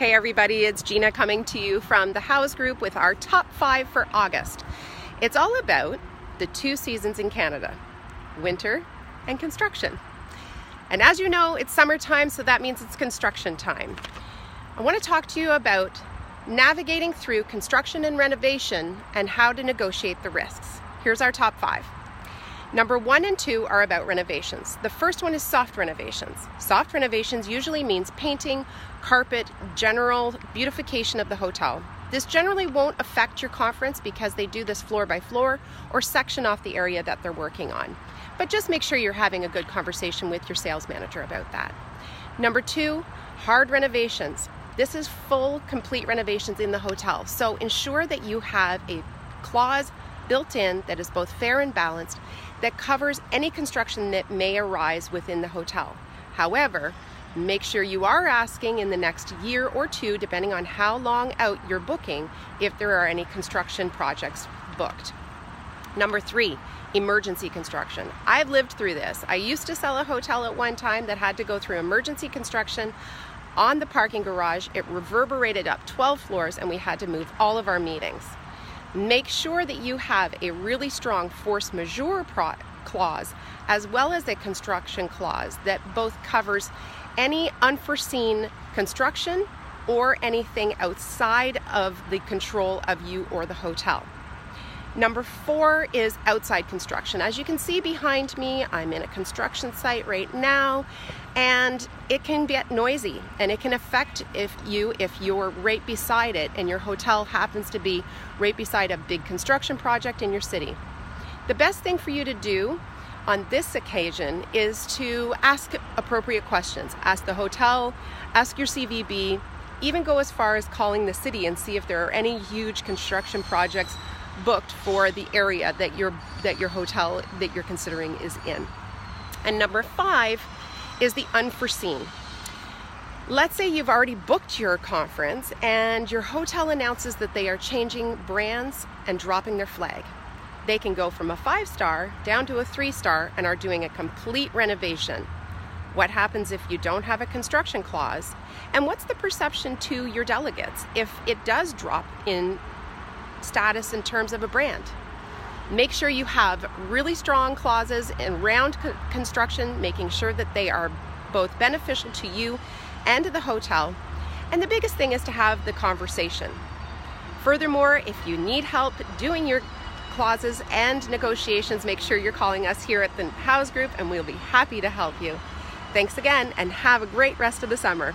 Hey everybody, it's Jeanna coming to you from the House Group with our top 5 for August. It's all about the 2 seasons in Canada, winter and construction. And as you know, it's summertime, so that means it's construction time. I want to talk to you about navigating through construction and renovation and how to negotiate the risks. Here's our top 5. Number 1 and 2 are about renovations. The first one is soft renovations. Soft renovations usually means painting, carpet, general beautification of the hotel. This generally won't affect your conference because they do this floor by floor or section off the area that they're working on. But just make sure you're having a good conversation with your sales manager about that. Number 2, hard renovations. This is full, complete renovations in the hotel. So ensure that you have a clause built in that is both fair and balanced that covers any construction that may arise within the hotel. However, make sure you are asking in the next year or 2, depending on how long out you're booking, if there are any construction projects booked. Number 3, emergency construction. I've lived through this. I used to sell a hotel at one time that had to go through emergency construction on the parking garage. It reverberated up 12 floors and we had to move all of our meetings. Make sure that you have a really strong force majeure clause as well as a construction clause that both covers any unforeseen construction or anything outside of the control of you or the hotel. Number 4 is outside construction. As you can see behind me, I'm in a construction site right now, and it can get noisy and it can affect if you're right beside it and your hotel happens to be right beside a big construction project in your city. The best thing for you to do on this occasion is to ask appropriate questions. Ask the hotel, ask your CVB, even go as far as calling the city and see if there are any huge construction projects booked for the area that your hotel that you're considering is in. And number 5 is the unforeseen. Let's say you've already booked your conference and your hotel announces that they are changing brands and dropping their flag. They can go from a 5-star down to a 3-star and are doing a complete renovation. What happens if you don't have a construction clause? And what's the perception to your delegates if it does drop in status in terms of a brand? Make sure you have really strong clauses around construction, making sure that they are both beneficial to you and to the hotel. And the biggest thing is to have the conversation. Furthermore, if you need help doing your clauses and negotiations, make sure you're calling us here at the House Group and we'll be happy to help you. Thanks again and have a great rest of the summer.